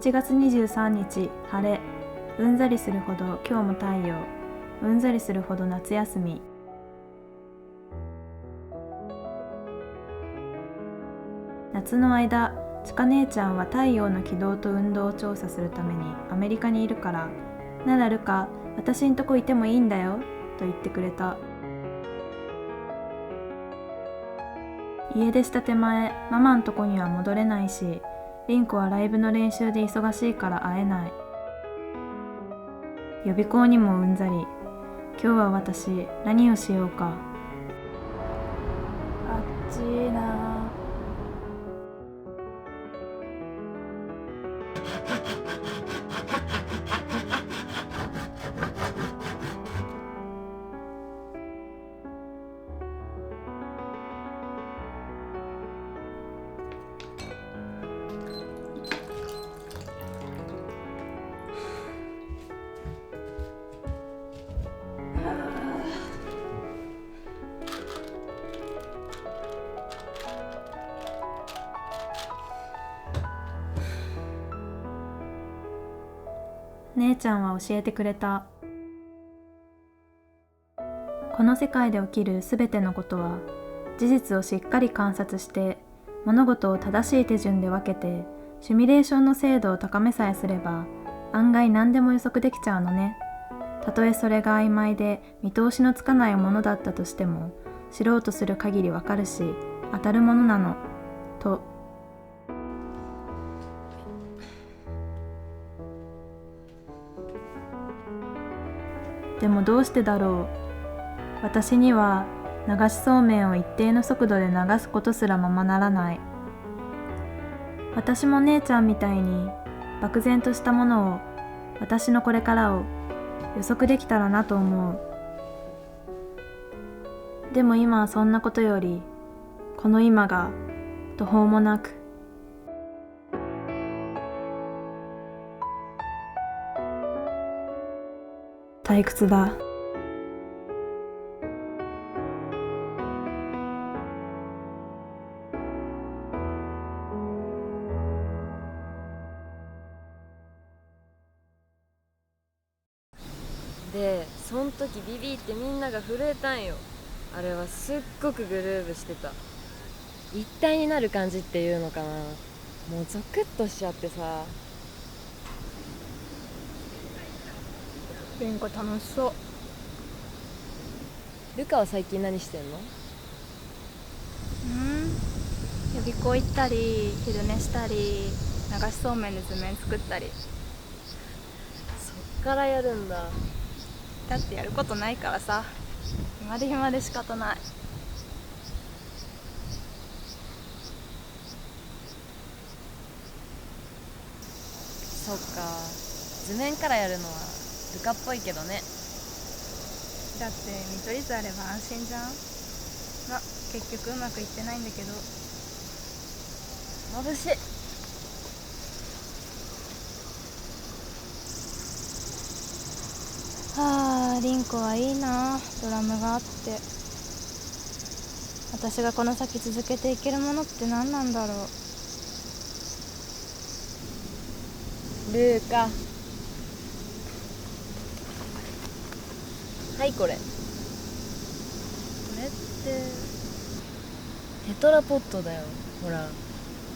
7月23日晴れ、うんざりするほど今日も太陽、うんざりするほど夏休み。夏の間、ちか姉ちゃんは太陽の軌道と運動を調査するためにアメリカにいるから、ならルカ、私んとこいてもいいんだよと言ってくれた。家出した手前、ママんとこには戻れないし、リンコはライブの練習で忙しいから会えない。予備校にもうんざり。今日は私、何をしようか。あっちいな。姉ちゃんは教えてくれた。この世界で起きるすべてのことは、事実をしっかり観察して物事を正しい手順で分けてシミュレーションの精度を高めさえすれば、案外何でも予測できちゃうのね。たとえそれが曖昧で見通しのつかないものだったとしても、知ろうとする限りわかるし当たるものなのと。でもどうしてだろう。私には流しそうめんを一定の速度で流すことすらままならない。私も姉ちゃんみたいに漠然としたものを、私のこれからを予測できたらなと思う。でも今はそんなことより、この今が途方もなく退屈だ。で、そん時ビビってみんなが震えたんよ。あれはすっごくグルーヴしてた。一体になる感じっていうのかな。もうゾクッとしちゃってさ。リンコ楽しそう。ルカは最近何してんの？予備校行ったり昼寝したり流しそうめんで図面作ったり。そっからやるんだ。だってやることないからさ、暇で暇で仕方ない。そっか、図面からやるのはルカっぽいけどね。だって見取り図あれば安心じゃん。ま、結局うまくいってないんだけど。眩しい。リンコはいいな、ドラムがあって。私がこの先続けていけるものって何なんだろう。ルーカ、はい、これこれってテトラポットだよ。ほら、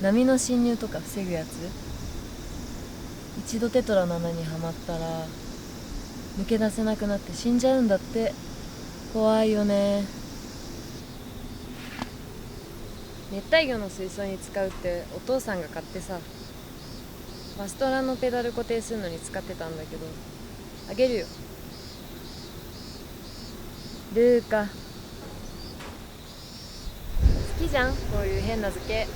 波の侵入とか防ぐやつ。一度テトラの穴にはまったら抜け出せなくなって死んじゃうんだって。怖いよね。熱帯魚の水槽に使うってお父さんが買ってさ、バストラのペダル固定するのに使ってたんだけど、あげるよ。ルーカ、好きじゃんこういう変な図形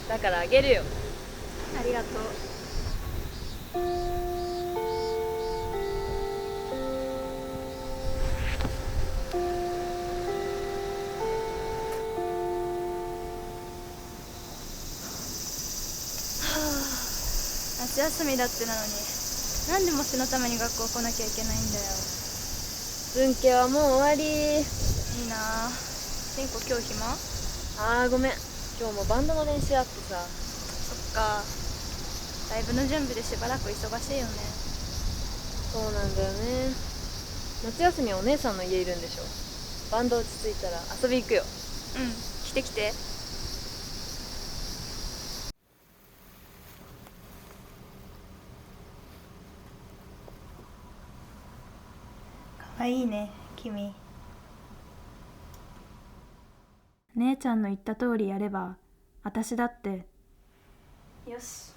だからあげるよ。ありがとう。夏休みだってなのに、なんで模試のために学校来なきゃいけないんだよ。文系はもう終わり。いいなあ。リンコ今日暇？ごめん、今日もバンドの練習あってさ。そっか。ライブの準備でしばらく忙しいよね。そうなんだよね。夏休みはお姉さんの家いるんでしょ。バンド落ち着いたら遊び行くよ。うん、来て来て。かわいいね君。姉ちゃんの言った通りやれば、私だって。よし。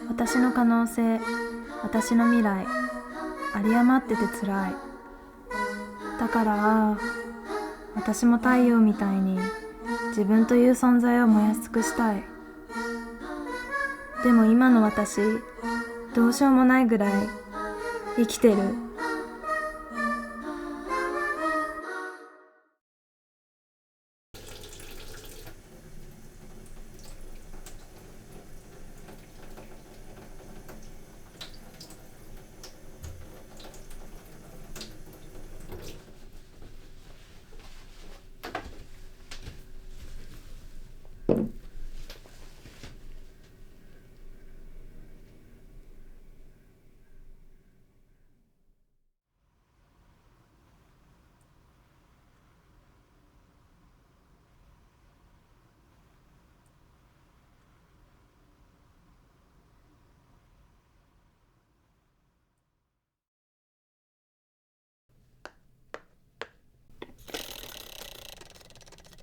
私の可能性、私の未来、有り余っててつらい。だから私も太陽みたいに自分という存在を燃やし尽くしたい。でも今の私、どうしようもないぐらい生きてる。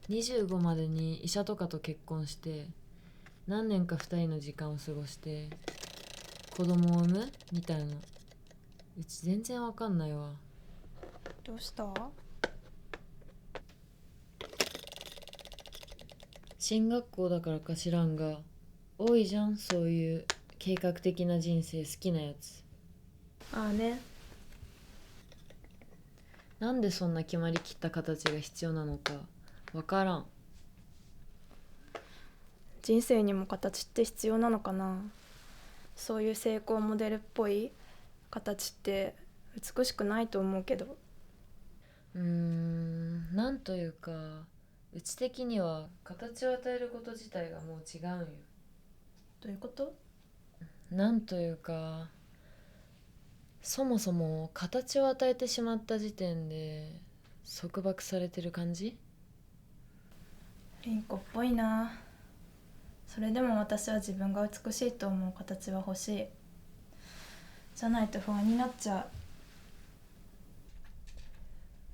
25までに医者とかと結婚して何年か2人の時間を過ごして子供を産むみたいな。うち全然わかんないわ。どうした？進学校だからか知らんが多いじゃん、そういう計画的な人生好きなやつ。ああね。なんでそんな決まりきった形が必要なのかわからん。人生にも形って必要なのかな。そういう成功モデルっぽい形って美しくないと思うけど。なんというかうち的には形を与えること自体がもう違うんよ。どういうこと？なんというかそもそも形を与えてしまった時点で束縛されてる感じ。凛子っぽいな。それでも私は自分が美しいと思う形は欲しい。じゃないと不安になっちゃ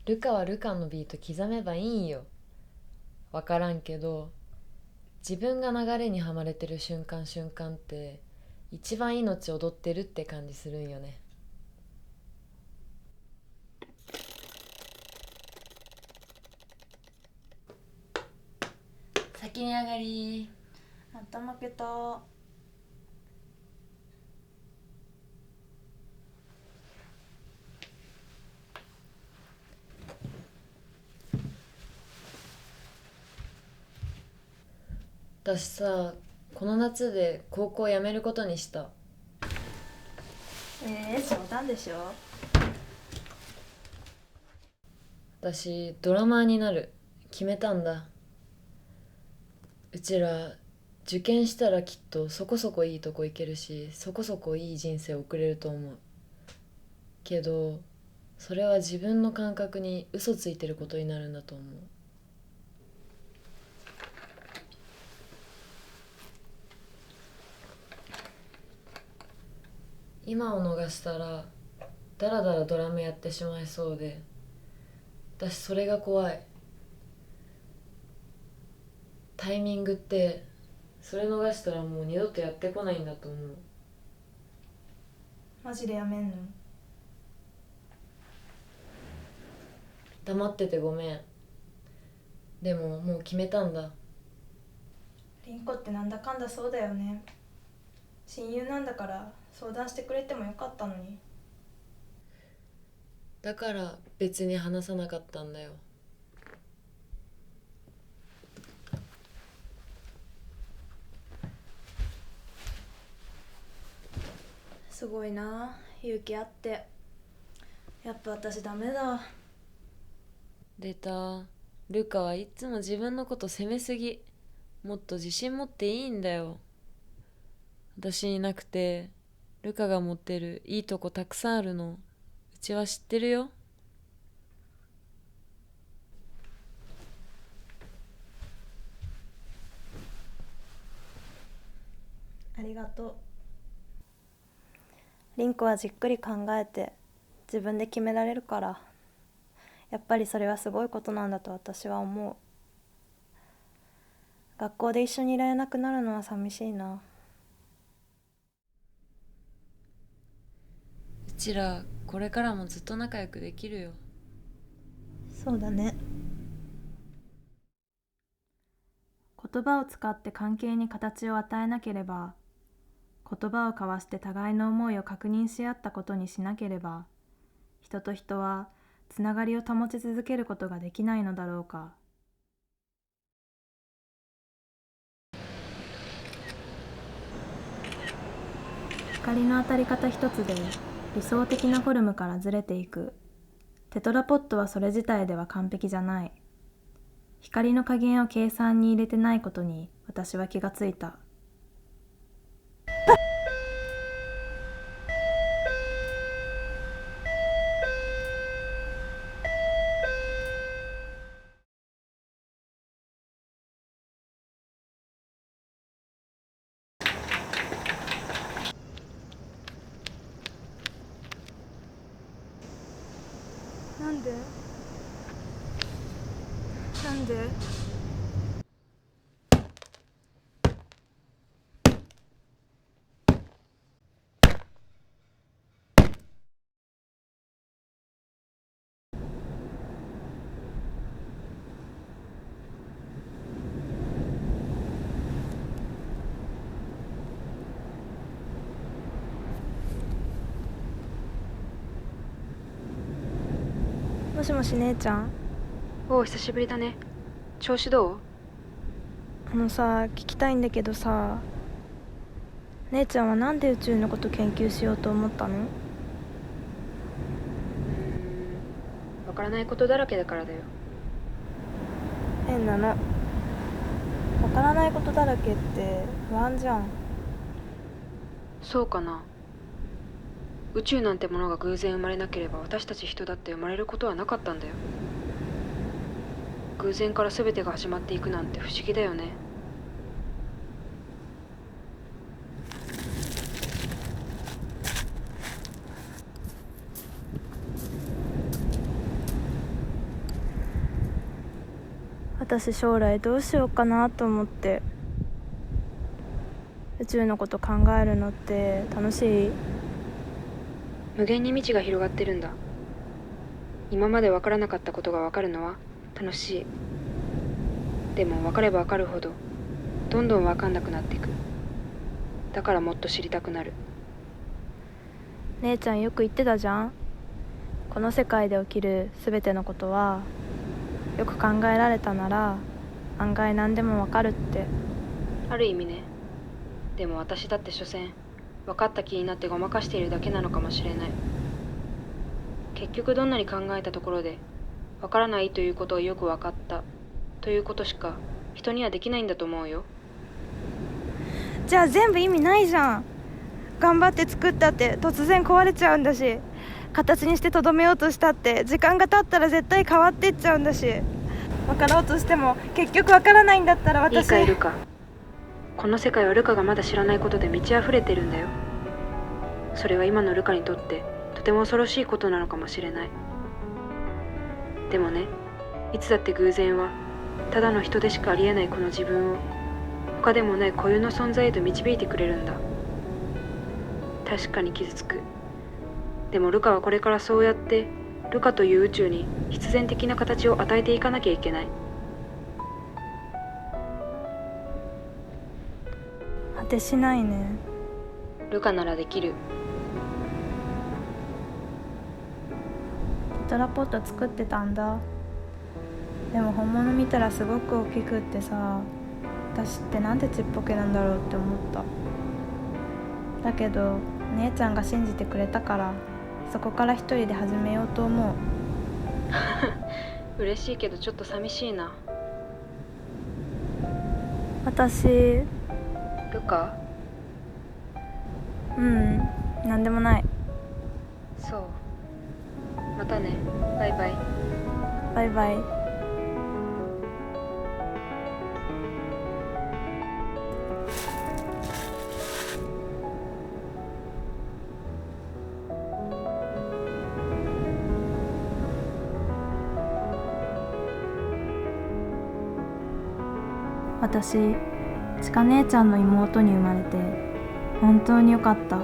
う。ルカはルカのビート刻めばいいんよ。わからんけど自分が流れにはまれてる瞬間瞬間って一番命踊ってるって感じするんよね。先に上がり。頭けた。私さ、この夏で高校辞めることにした。冗談でしょ。私ドラマーになる決めたんだ。うちら受験したらきっとそこそこいいとこ行けるしそこそこいい人生送れると思うけど、それは自分の感覚に嘘ついてることになるんだと思う。今を逃したらだらだらドラムやってしまいそうで、私それが怖い。タイミングってそれ逃したらもう二度とやってこないんだと思う。マジでやめんの？黙っててごめん。でももう決めたんだ。凛子ってなんだかんだそうだよね。親友なんだから相談してくれてもよかったのに。だから別に話さなかったんだよ。すごいな、勇気あって。やっぱ私ダメだ。出た。ルカはいつも自分のこと責めすぎ。もっと自信持っていいんだよ。私いなくてルカが持ってるいいとこたくさんあるのうちは知ってるよ。ありがとう。リンコはじっくり考えて自分で決められるから、やっぱりそれはすごいことなんだと私は思う。学校で一緒にいられなくなるのは寂しいな。うちらこれからもずっと仲良くできるよ。そうだね。言葉を使って関係に形を与えなければ、言葉を交わして互いの思いを確認し合ったことにしなければ、人と人はつながりを保ち続けることができないのだろうか。光の当たり方一つで理想的なフォルムからずれていく。テトラポットはそれ自体では完璧じゃない。光の加減を計算に入れてないことに私は気がついた。なんで？なんで？もしもし姉ちゃん。おう、久しぶりだね。調子どう？聞きたいんだけどさ、姉ちゃんはなんで宇宙のこと研究しようと思ったの？わからないことだらけだからだよ。変なの。わからないことだらけって不安じゃん。そうかな。宇宙なんてものが偶然生まれなければ私たち人だって生まれることはなかったんだよ。偶然から全てが始まっていくなんて不思議だよね。私将来どうしようかなと思って。宇宙のこと考えるのって楽しい？無限に未知が広がってるんだ。今までわからなかったことがわかるのは楽しい。でもわかればわかるほどどんどんわかんなくなっていく。だからもっと知りたくなる。姉ちゃんよく言ってたじゃん。この世界で起きる全てのことはよく考えられたなら案外何でもわかるって。ある意味ね。でも私だって所詮分かった気になってごまかしているだけなのかもしれない。結局どんなに考えたところで分からないということをよく分かったということしか人にはできないんだと思うよ。じゃあ全部意味ないじゃん。頑張って作ったって突然壊れちゃうんだし、形にしてとどめようとしたって時間が経ったら絶対変わってっちゃうんだし、分かろうとしても結局分からないんだったら私。いいかいルカ。この世界はルカがまだ知らないことで満ち溢れてるんだよ。それは今のルカにとってとても恐ろしいことなのかもしれない。でもね、いつだって偶然はただの人でしかありえないこの自分を他でもない固有の存在へと導いてくれるんだ。確かに傷つく。でもルカはこれからそうやってルカという宇宙に必然的な形を与えていかなきゃいけない。果てしないね。ルカならできる。テトラポット作ってたんだ。でも本物見たらすごく大きくってさ、私ってなんてちっぽけなんだろうって思った。だけど姉ちゃんが信じてくれたから、そこから一人で始めようと思う。嬉しいけどちょっと寂しいな。私、ルカ？なんでもない。そう。またね。バイバイ。バイバイ。私、ちか姉ちゃんの妹に生まれて本当によかった。